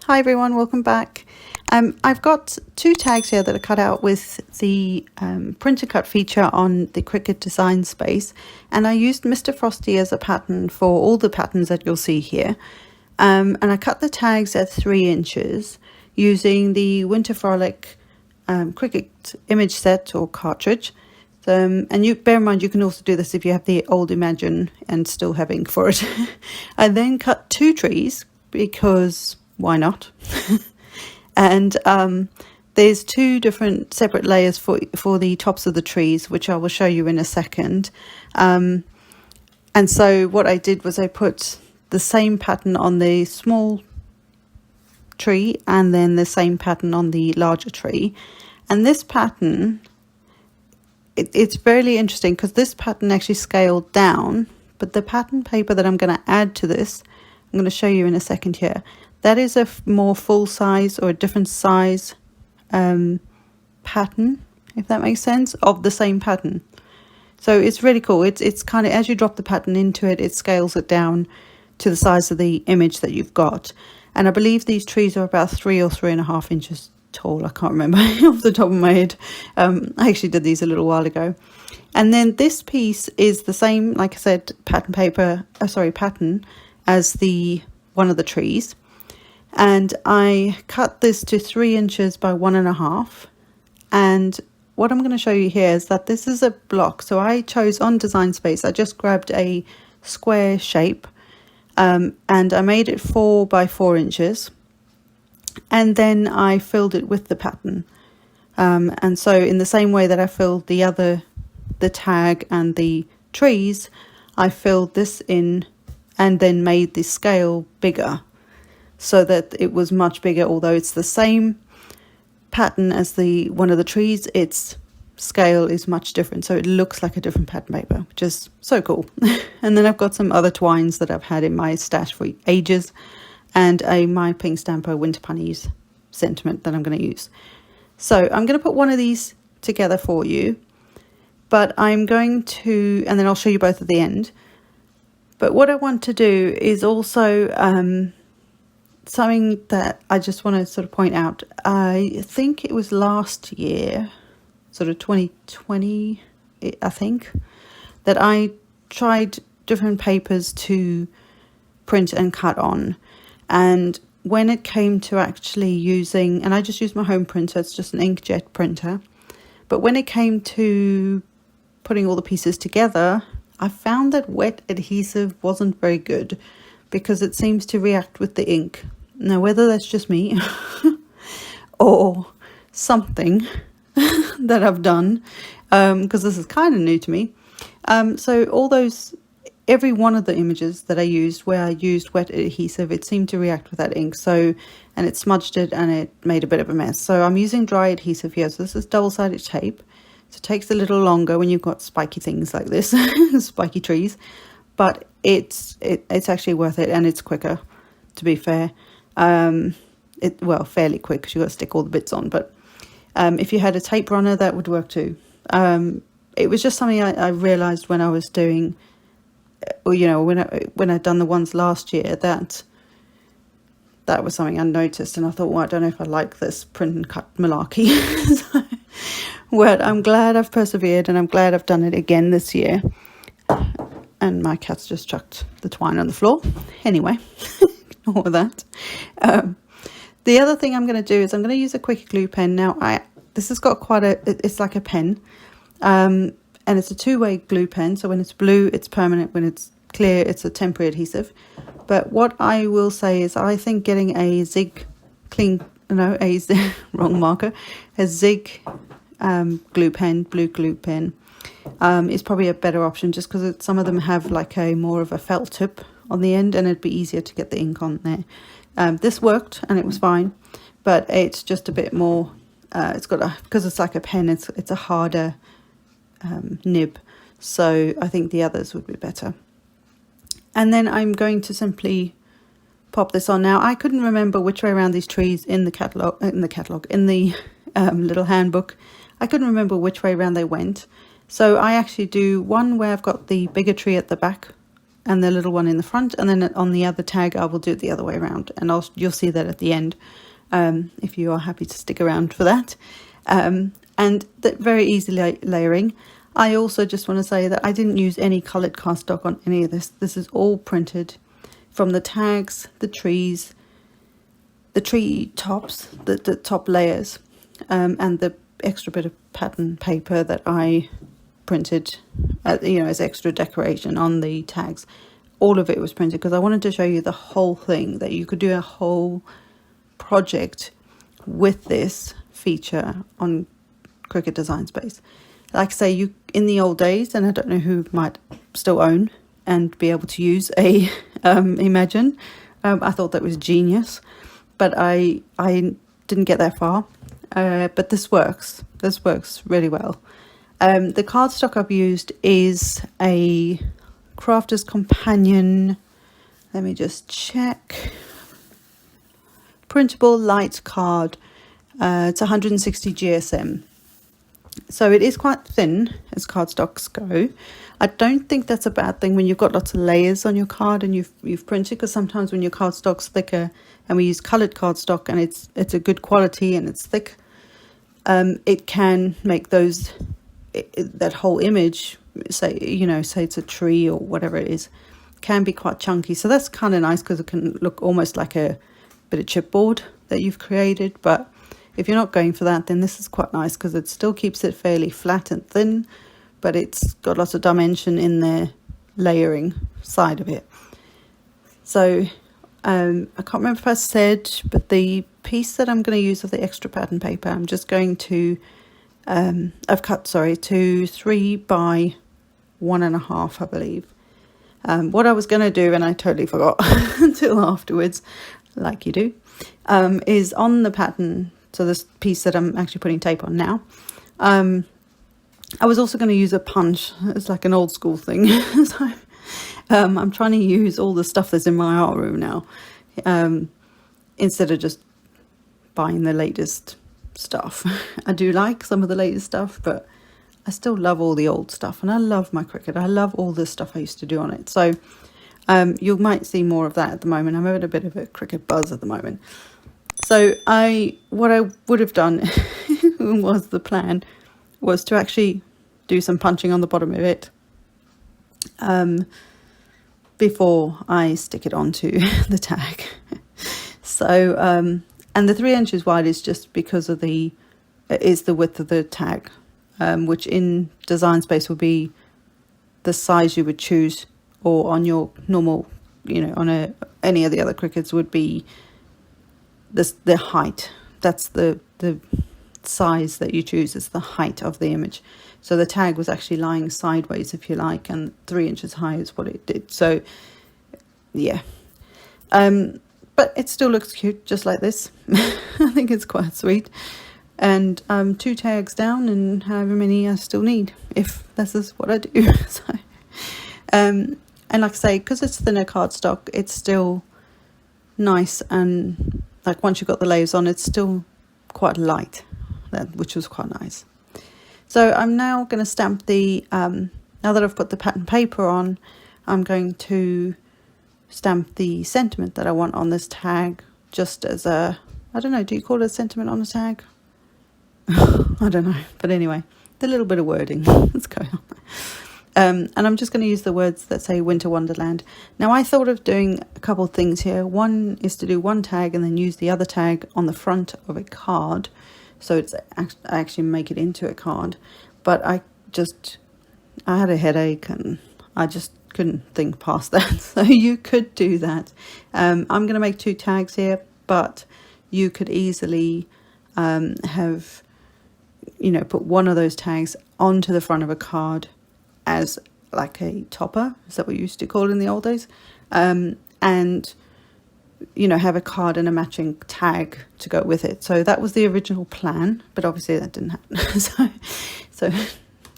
Hi everyone, welcome back. I've got two tags here that are cut out with the printer cut feature on the Cricut design space, and I used Mr. Frosty as a pattern for all the patterns that you'll see here. And I cut the tags at 3 inches using the Winter Frolic Cricut image set or cartridge. And you bear in mind you can also do this if you have the old Imagine and still have ink for it. I then cut 2 trees because why not? And there's 2 different separate layers for the tops of the trees, which I will show you in a second. And so what I did was I put the same pattern on the small tree and then the same pattern on the larger tree. And this pattern, it's very interesting because this pattern actually scaled down, but the pattern paper that I'm going to add to this, I'm going to show you in a second here. That is a more full size or a different size pattern, if that makes sense, of the same pattern. So it's really cool. It's kind of, as you drop the pattern into it, it scales it down to the size of the image that you've got. And I believe these trees are about 3 or 3.5 inches tall. I can't remember off the top of my head. I actually did these a little while ago. And then this piece is the same, like I said, pattern as the one of the trees. And I cut this to 3 inches by 1.5. And what I'm going to show you here is that this is a block. So I chose on Design Space, I just grabbed a square shape and I made it 4 by 4 inches. And then I filled it with the pattern. And so in the same way that I filled the tag and the trees, I filled this in and then made the scale bigger, so that it was much bigger. Although it's the same pattern as the one of the trees, its scale is much different, so it looks like a different pattern paper, which is so cool. And then I've got some other twines that I've had in my stash for ages, and my pink Stampo Winter Punnies sentiment that I'm going to use. So I'm going to put one of these together for you, but I'm going to, and then I'll show you both at the end. But what I want to do is also something that I just want to sort of point out. I think it was last year, sort of 2020, I think, that I tried different papers to print and cut on. And when it came to actually using, and I just use my home printer, it's just an inkjet printer. But when it came to putting all the pieces together, I found that wet adhesive wasn't very good because it seems to react with the ink. Now, whether that's just me or something that I've done, because this is kind of new to me. So every one of the images that I used where I used wet adhesive, it seemed to react with that ink. So, and it smudged it and it made a bit of a mess. So I'm using dry adhesive here. So this is double-sided tape. So it takes a little longer when you've got spiky things like this, spiky trees, but it's actually worth it, and it's quicker, to be fair. Fairly quick because you've got to stick all the bits on, but if you had a tape runner, that would work too. It was just something I realized when I was doing, when I'd done the ones last year, that was something I noticed, and I thought, well, I don't know if I like this print and cut malarkey. Well, I'm glad I've persevered, and I'm glad I've done it again this year. And my cat's just chucked the twine on the floor. Anyway, ignore that. The other thing I'm going to do is I'm going to use a Cricut glue pen. Now, this has got it's like a pen, and it's a 2-way glue pen. So when it's blue, it's permanent. When it's clear, it's a temporary adhesive. But what I will say is I think getting a wrong marker, a Zig blue glue pen, is probably a better option, just because some of them have like a more of a felt tip on the end, and it'd be easier to get the ink on there. This worked and it was fine, but it's just a bit more, because it's like a pen, it's a harder nib, so I think the others would be better. And then I'm going to simply pop this on. Now, I couldn't remember which way around these trees in the little handbook. I couldn't remember which way around they went. So I actually do one where I've got the bigger tree at the back and the little one in the front, and then on the other tag I will do it the other way around, and you'll see that at the end, if you are happy to stick around for that. And that very easy layering. I also just want to say that I didn't use any coloured cardstock on any of this. This is all printed from the tags, the trees, the tree tops, the top layers, and the extra bit of pattern paper that I printed, as extra decoration on the tags. All of it was printed because I wanted to show you the whole thing, that you could do a whole project with this feature on Cricut Design Space. Like I say, you in the old days, and I don't know who might still own and be able to use a Imagine. I thought that was genius, but I didn't get that far. But this works. This works really well. The cardstock I've used is a Crafter's Companion. Let me just check. Printable light card. It's 160 GSM. So it is quite thin as cardstocks go. I don't think that's a bad thing when you've got lots of layers on your card and you've printed, because sometimes when your cardstock's thicker, and we use coloured cardstock and it's a good quality and it's thick, it can make that whole image, say it's a tree or whatever it is, can be quite chunky. So that's kind of nice because it can look almost like a bit of chipboard that you've created. But if you're not going for that, then this is quite nice because it still keeps it fairly flat and thin, but it's got lots of dimension in the layering side of it. So I can't remember if I said, but the piece that I'm going to use of the extra pattern paper, I'm just going to, I've cut, to 3 by 1.5, I believe. What I was going to do, and I totally forgot until afterwards, like you do, is on the pattern. So this piece that I'm actually putting tape on now, I was also going to use a punch. It's like an old school thing. So I'm trying to use all the stuff that's in my art room now, instead of just buying the latest stuff. I do like some of the latest stuff, but I still love all the old stuff, and I love my Cricut. I love all the stuff I used to do on it. So you might see more of that at the moment. I'm having a bit of a Cricut buzz at the moment. So what I would have done was, the plan was to actually do some punching on the bottom of it before I stick it onto the tag. So and the 3 inches wide is just because of the width of the tag, which in Design Space would be the size you would choose, or on your normal, on any of the other Cricuts would be the height. That's the size that you choose, is the height of the image. So the tag was actually lying sideways, if you like, and 3 inches high is what it did. So yeah, but it still looks cute just like this. I think it's quite sweet. And 2 tags down, and however many I still need, if this is what I do. So and like I say, because it's thinner cardstock, it's still nice, and like once you've got the layers on, it's still quite light, which was quite nice. So I'm now going to stamp the, now that I've put the pattern paper on, I'm going to stamp the sentiment that I want on this tag, just as a, I don't know, do you call it a sentiment on a tag? I don't know, but anyway, the little bit of wording that's going on. And I'm just going to use the words that say Winter Wonderland. Now I thought of doing a couple of things here. One is to do one tag and then use the other tag on the front of a card, so it's actually make it into a card. But I had a headache and I just couldn't think past that. So you could do that. I'm going to make 2 tags here, but you could easily have, put one of those tags onto the front of a card as like a topper. Is that what you used to call it in the old days? And have a card and a matching tag to go with it. So that was the original plan, but obviously that didn't happen. so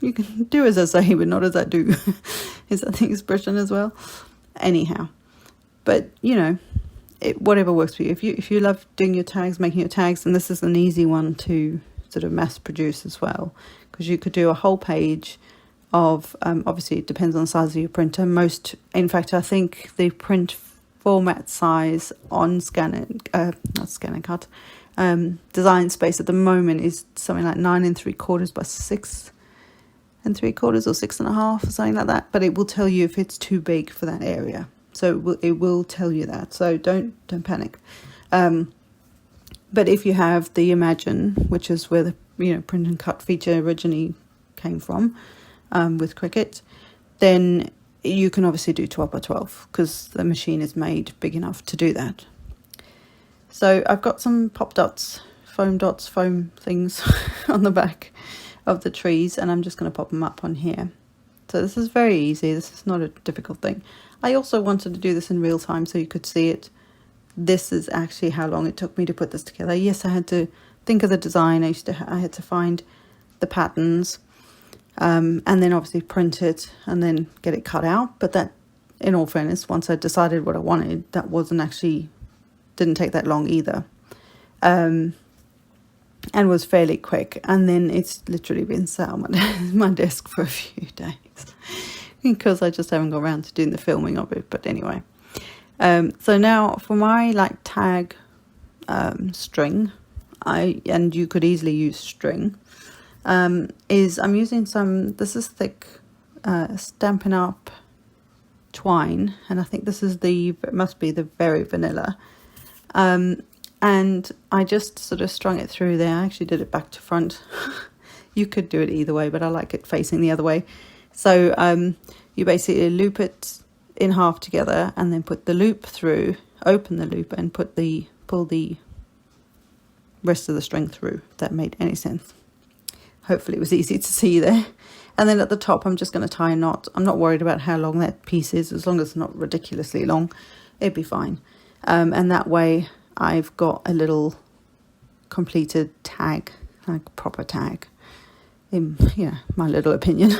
you can do as I say, but not as I do. Is that the expression as well? Anyhow, but whatever works for you. If you love doing your tags, making your tags, then this is an easy one to sort of mass produce as well, because you could do a whole page of, obviously it depends on the size of your printer. Most, in fact, I think the print format size on not Scan & Cut, Design Space at the moment is something like 9 3/4 by 6 3/4 or 6.5 or something like that. But it will tell you if it's too big for that area. So it will tell you that. So don't panic. But if you have the Imagine, which is where the print and cut feature originally came from, with Cricut, then you can obviously do 12 by 12 because the machine is made big enough to do that. So I've got some pop dots, foam things on the back of the trees, and I'm just going to pop them up on here. So this is very easy. This is not a difficult thing. I also wanted to do this in real time so you could see it. This is actually how long it took me to put this together. Yes, I had to think of the design. I had to find the patterns, and then obviously print it and then get it cut out. But that, in all fairness, once I decided what I wanted, that didn't take that long either, and was fairly quick. And then it's literally been sat on my desk for a few days because I just haven't got around to doing the filming of it. But anyway, so now for my tag string, and you could easily use string, I'm using this is thick Stampin' Up twine, and I think this is must be the very vanilla, and I just sort of strung it through there. I actually did it back to front. You could do it either way, but I like it facing the other way. So you basically loop it in half together and then put the loop through, open the loop, and pull the rest of the string through, if that made any sense. Hopefully it was easy to see there. And then at the top I'm just going to tie a knot. I'm not worried about how long that piece is, as long as it's not ridiculously long, it'd be fine. And that way I've got a little completed tag, like proper tag, in my little opinion.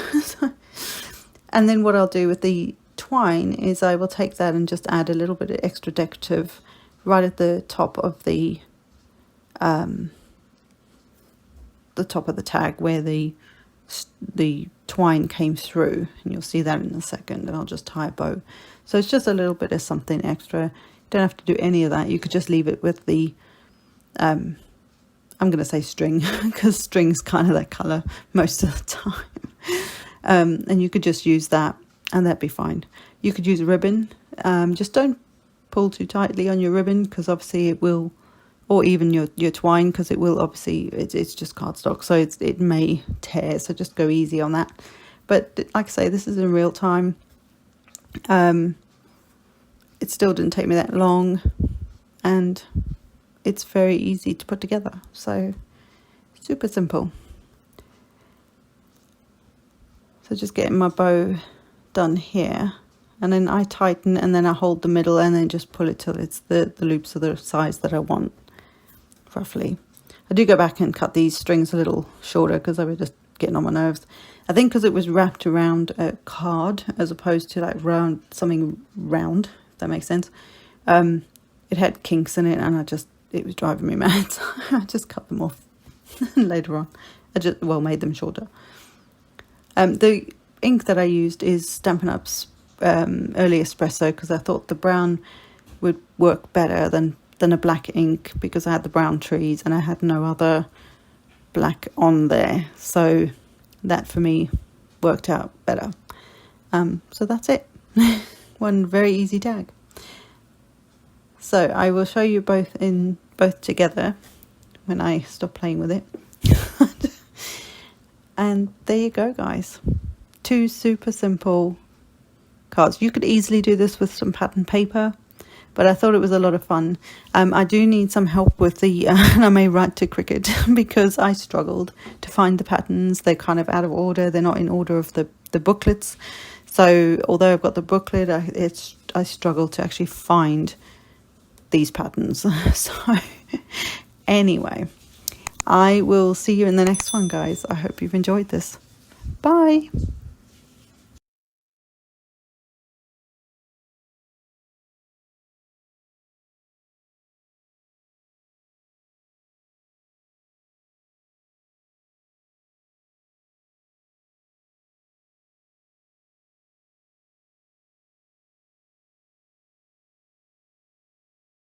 And then what I'll do with the twine is I will take that and just add a little bit of extra decorative right at the top of the top of the tag where the twine came through, and you'll see that in a second. And I'll just tie a bow. So it's just a little bit of something extra. You don't have to do any of that. You could just leave it with the I'm going to say string because string's kind of that color most of the time. And you could just use that and that'd be fine. You could use a ribbon. Just don't pull too tightly on your ribbon because obviously it will, or even your twine, because it will obviously, it's just cardstock, so it may tear, so just go easy on that. But like I say, this is in real time. It still didn't take me that long, and it's very easy to put together, so super simple. So just getting my bow done here, and then I tighten, and then I hold the middle, and then just pull it till it's the loops are the size that I want, roughly. I do go back and cut these strings a little shorter because they were just getting on my nerves. I think because it was wrapped around a card as opposed to like something round, if that makes sense. It had kinks in it, and it was driving me mad. So I just cut them off later on. I made them shorter. The ink that I used is Stampin' Up's early Espresso, because I thought the brown would work better than a black ink, because I had the brown trees and I had no other black on there. So that for me worked out better. So that's it. One very easy tag. So I will show you both together when I stop playing with it. And there you go, guys. 2 super simple cards. You could easily do this with some pattern paper, but I thought it was a lot of fun. I do need some help with and I may write to Cricut because I struggled to find the patterns. They're kind of out of order. They're not in order of the booklets. So although I've got the booklet, I struggle to actually find these patterns. So anyway, I will see you in the next one, guys. I hope you've enjoyed this. Bye.